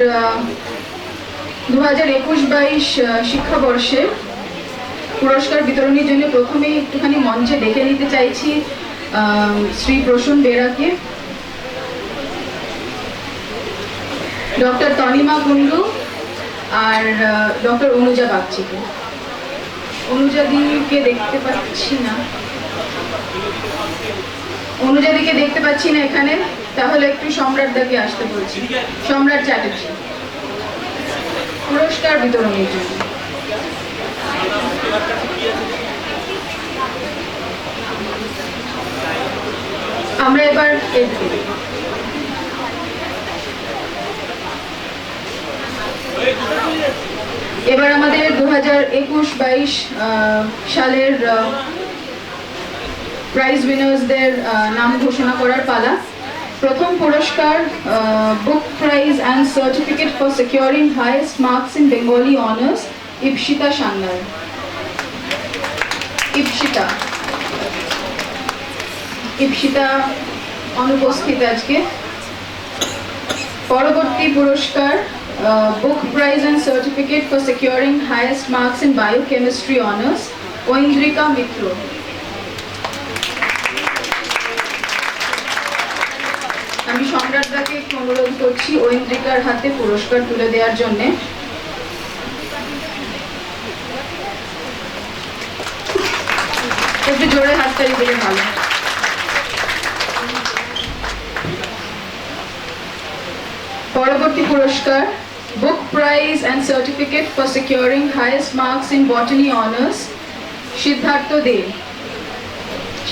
2021-22 শিক্ষাবর্ষে পুরস্কার বিতরণের জন্য প্রথমে একটুখানি মঞ্চে ডেকে নিতে চাইছি শ্রী প্রসূন বেরাকে, ডক্টর তনিমা কুন্ডু আর ডক্টর অনুজা বাগচিকে। অনুজাদিকে দেখতে পাচ্ছি না, অনুজাদিকে দেখতে পাচ্ছি না এখানে, তাহলে একটু সম্রাট দাকে আসতে বলছি। সম্রাট চ্যাটার্জি পুরস্কার বিতরণের জন্য। আমরা এবার আমাদের 2021-22 সালের প্রাইজ উইনার্সদের নাম ঘোষণা করার পালা। প্রথম পুরস্কার book prize and certificate for securing highest marks in Bengali honours, Ipsita Sanyal. ইপসিতা অনুপস্থিত আজকে। পরবর্তী পুরস্কার book prize and certificate for securing highest marks in biochemistry honours, Aindrika Mitra. আমি সম্রাট দাকে একটু অনুরোধ করছি ঐন্দ্রিকার হাতে পুরস্কার তুলে দেওয়ার জন্য। একটু জোরে হাততালি দিলে ভালো। পরবর্তী পুরস্কার book prize and certificate for securing highest marks in botany honours, Siddhartha Dey.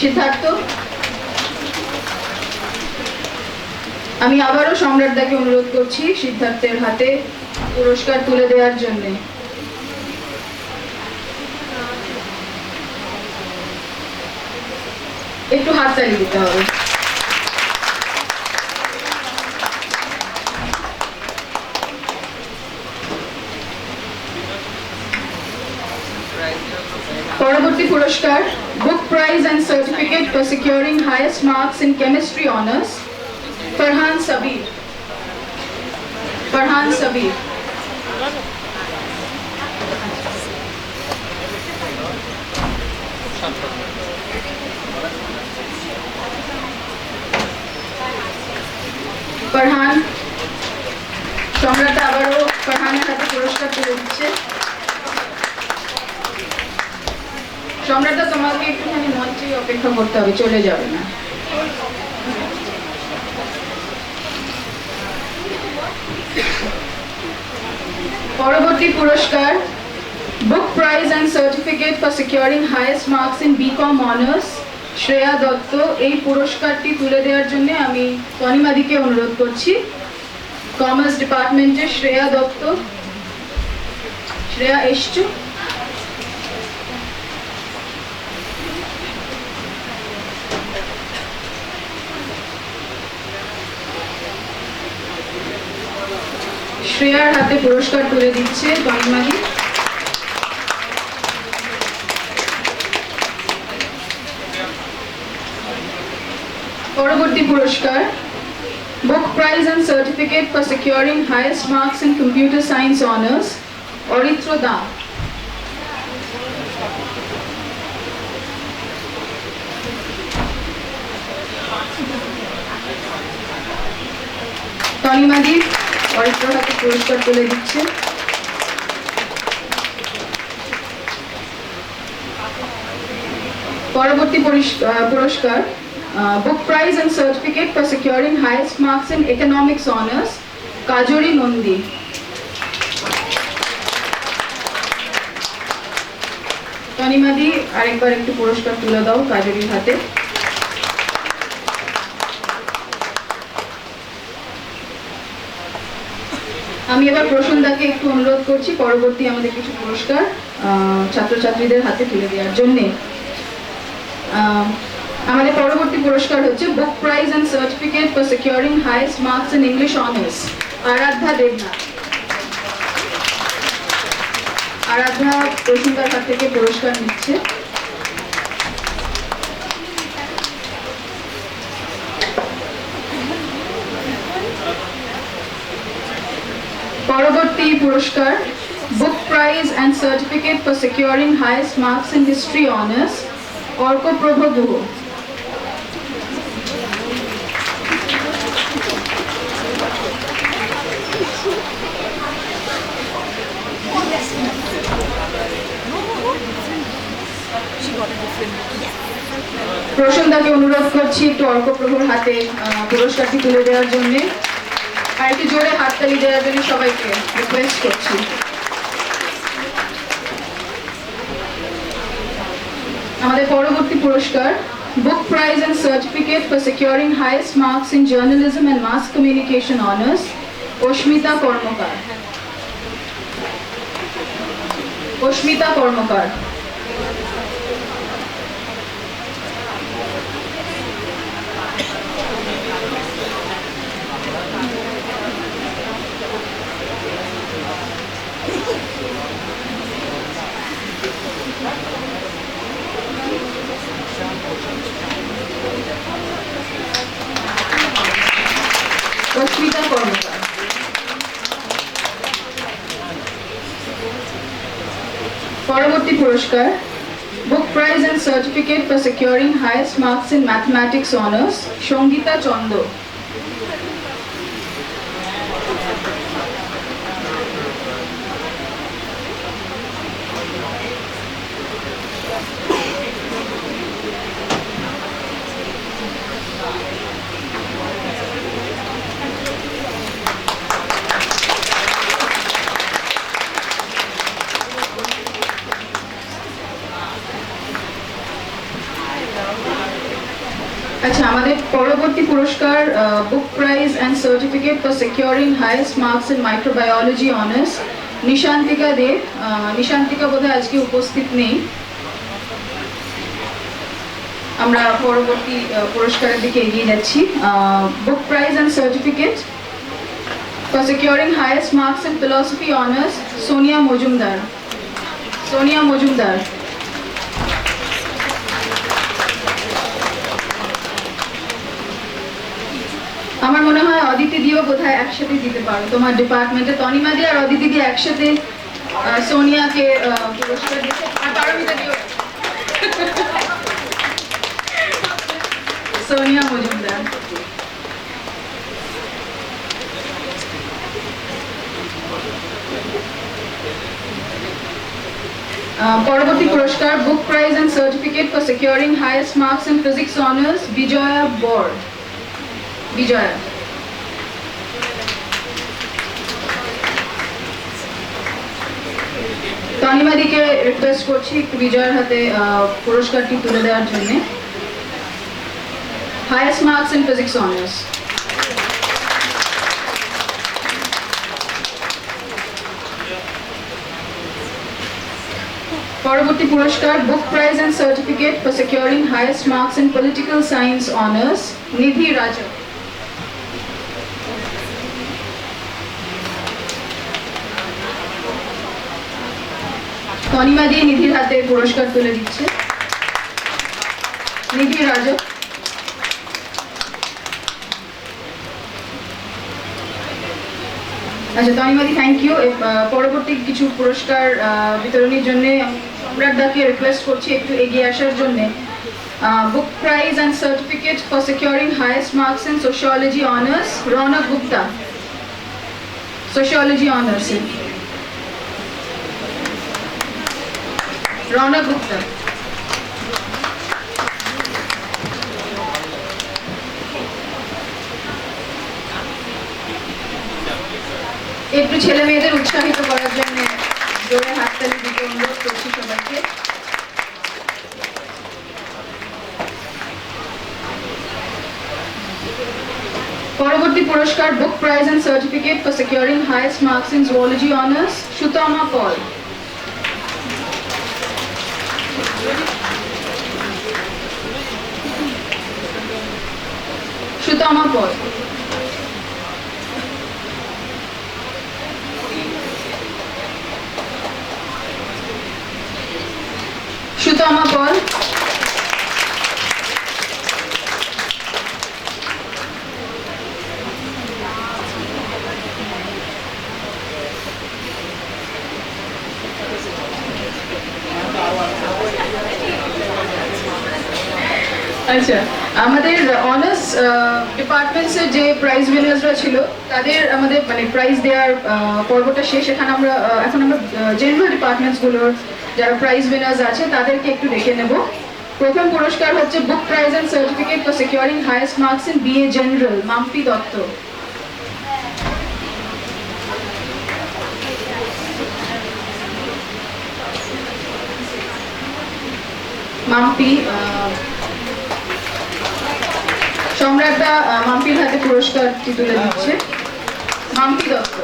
Siddhartha, আমি আবারও সম্রাট দাকে অনুরোধ করছি সিদ্ধার্থের হাতে পুরস্কার তুলে দেওয়ার জন্য। একটু হাততালি দিতে হবে। পরবর্তী পুরস্কার book prize and certificate for securing highest marks in chemistry honours, Farhan Sabir. Farhan Sabir. Farhan, Samrat আবারও ফরহানের হাতে পুরস্কার তুলে দিচ্ছে। সম্রাট, তোমাকে একটুখানি মঞ্চে অপেক্ষা করতে হবে, চলে যাবে না। পরবর্তী পুরস্কার book prize and certificate for securing highest marks in BCom honours, Shreya Dutta. এই পুরস্কারটি তুলে দেওয়ার জন্য আমি তনিমাদিকে অনুরোধ করছি। কমার্স ডিপার্টমেন্টের শ্রেয়া দত্ত। শ্রেয়া এসছো? শ্রেয়ার হাতে পুরস্কার তুলে দিচ্ছে তনিমাদি। পরবর্তী পুরস্কার book prize and certificate for securing highest marks in computer science honours, Aritra da. তনিমাদি অরিত্র হাতে পুরস্কার তুলে দিচ্ছে। পরবর্তী পুরস্কার book prize and certificate for securing highest marks in economics honours, Kajori Nandi. তনিমাদি আরেকবার একটু পুরস্কার তুলে দাও কাজরির হাতে। আমি এবার প্রসূন দাকে একটু অনুরোধ করছি পরবর্তী আমাদের কিছু পুরস্কার ছাত্রছাত্রীদের হাতে তুলে দেওয়ার জন্যে। আমাদের পরবর্তী পুরস্কার হচ্ছে book prize and certificate for securing highest marks in English honours, Aradhya Debnath. Aradhya Prasun da হাত থেকে পুরস্কার নিচ্ছে। পরবর্তী পুরস্কার book prize and certificate for securing highest marks in history honours Arkaprabha Guha. প্রসন্নদাকে অনুরোধ করছি একটু অর্কপ্রভুর হাতে পুরস্কারটি তুলে দেওয়ার জন্য, আর একটু জোরে হাততালি দেওয়ার জন্য সবাইকে রিকোয়েস্ট করছি। আমাদের পরবর্তী পুরস্কার book prize and certificate for securing highest marks in journalism and mass communication honours Asmita Karmakar. Asmita Karmakar. Asmita Karmakar. পরবর্তী পুরস্কার book prize and certificate for securing highest marks in mathematics honours Sangita Chanda. আচ্ছা, আমাদের পরবর্তী পুরস্কার book prize and certificate for securing highest marks in microbiology honours Nishantika Dey. Nishantika বোধহয় আজকে উপস্থিত নেই। আমরা পরবর্তী পুরস্কারের দিকে এগিয়ে যাচ্ছি। Book prize and certificate for securing highest marks in philosophy honours Sonia Majumdar. Sonia Majumdar. আমার মনে হয় অদিতি দিও বোধহয় একসাথে দিতে পারো, তোমার ডিপার্টমেন্টে তনিমা দি আর অদিতি দি একসাথে সোনিয়াকে পুরস্কার দিতে আর পারমিতা দিও। সোনিয়া মজুমদার। পরবর্তী পুরস্কার book prize and certificate for securing highest marks in physics honours Bijoya Bar. Bijoya. তনিমাদিকে request করছি একটু বিজয়ের হাতে পুরস্কারটি তুলে দেওয়ার জন্য। Highest marks in physics honours. পরবর্তী পুরস্কার book prize and certificate for securing highest marks in political science honours Nidhi Raja. Tanima দিয়ে নিধির হাতে পুরস্কার তুলে দিচ্ছে। নিধি রাজা। আচ্ছা তনিমাদি, থ্যাংক ইউ। পরবর্তী কিছু পুরস্কার বিতরণের জন্য সম্রাট দাকে রিকোয়েস্ট করছি একটু এগিয়ে আসার জন্য। Book prize and certificate for securing highest marks in sociology honours Rounak Gupta. Sociology honours Rounak Gupta. একটু ছেলে মেয়েদের উৎসাহিত করার জন্য জোরে হাততালি দিতে অনুরোধ করছি সবাইকে। পরবর্তী পুরস্কার book prize and certificate for securing highest marks in zoology honours Sutama Paul. Sutama Paul. Sutama Paul. আচ্ছা, আমাদের অনার্স ডিপার্টমেন্টসের যে প্রাইজ উইনার্সরা ছিল তাদের আমাদের মানে প্রাইজ দেওয়ার পর্বটা শেষ। এখন আমরা জেনারেল ডিপার্টমেন্টসগুলোর যারা প্রাইজ উইনার্স আছে তাদেরকে একটু ডেকে নেব। প্রথম পুরস্কার হচ্ছে book prize and certificate for securing highest marks in BA general, Mampi Dutta. Mampi, সম্রাটদা মাম্পির হাতে পুরস্কারটি তুলে দিচ্ছে। মাম্পি দত্ত।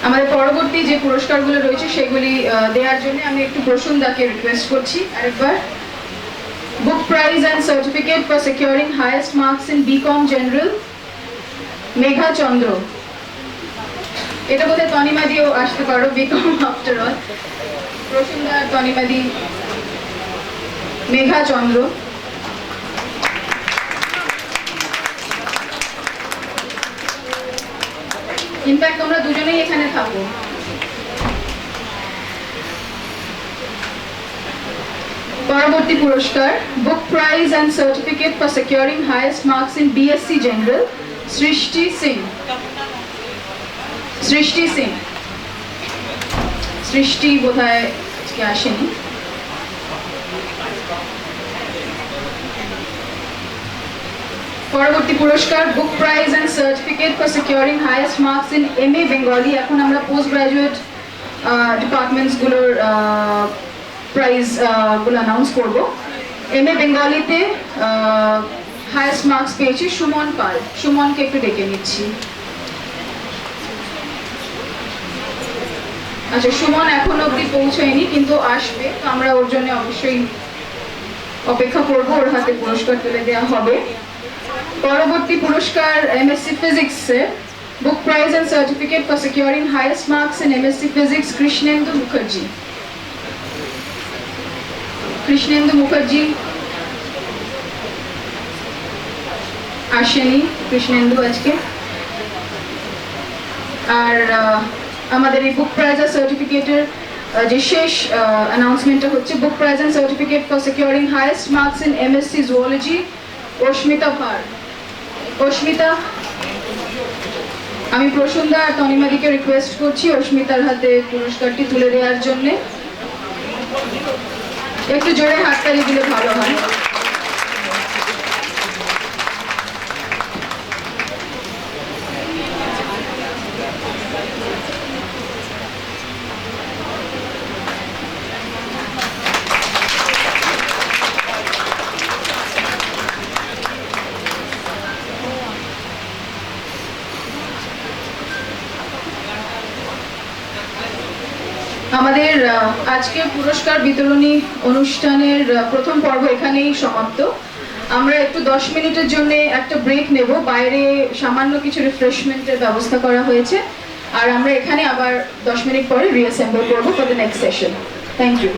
আমাদের পরবর্তী যে পুরস্কারগুলো রয়েছে সেগুলি দেওয়ার জন্য আমি একটু প্রসূনদাকে রিকোয়েস্ট করছি আরেকবার। Book prize and certificate for securing highest marks in BCom general, Megha Chandra. এটা বোধহয় তনিমাদিও আসতে পারো, বিকম আফটার অল। প্রসূনদা, তনিমাদি, মেঘা চন্দ্র। ইনফ্যাক্ট তোমরা দুজনেই এখানে থাকো। পরবর্তী পুরস্কার book prize and certificate for securing highest marks in BSc general, Srishti Singh. সৃষ্টি সিং, সৃষ্টি বোধহয় আজকে আসেনি। পরবর্তী পুরস্কার book prize and certificate for securing highest marks in MA Bengali. এখন আমরা পোস্ট গ্রাজুয়েট ডিপার্টমেন্টসগুলোর প্রাইজ গুলো অ্যানাউন্স করবো। এমএ বেঙ্গলিতে হাইয়েস্ট মার্কস পেয়েছি সুমন পাল। সুমনকে একটু ডেকে নিচ্ছি। আচ্ছা, সুমন এখনো অব্দি পৌঁছায়নি কিন্তু আসবে, তো আমরা ওর জন্য অবশ্যই অপেক্ষা করবো, ওর হাতে পুরস্কার তুলে দেওয়া হবে। পরবর্তী পুরস্কার এমএসসি ফিজিক্সে book prize and certificate for securing highest marks in MSc physics, Krishnendu Mukherjee. Krishnendu Mukherjee আসেনি কৃষ্ণেন্দু আজকে। আর আমাদের এই বুক প্রাইজ আর সার্টিফিকেটের যে শেষ অ্যানাউন্সমেন্টটা হচ্ছে book prize and certificate for securing highest marks in MSc zoology, Asmita Bhar. Asmita, আমি প্রসূনদা আর তনিমাদিকে রিকোয়েস্ট করছি অস্মিতার হাতে পুরস্কারটি তুলে দেওয়ার জন্য। একটু জোরে হাততালি দিলে ভালো হয়। আমাদের আজকের পুরস্কার বিতরণী অনুষ্ঠানের প্রথম পর্ব এখানেই সমাপ্ত। আমরা একটু 10 মিনিটের জন্য একটা ব্রেক নেব, বাইরে সামান্য কিছু রিফ্রেশমেন্টের ব্যবস্থা করা হয়েছে, আর আমরা এখানে আবার 10 মিনিট পরে রিঅ্যাসেম্বল করবো for the next session. Thank you.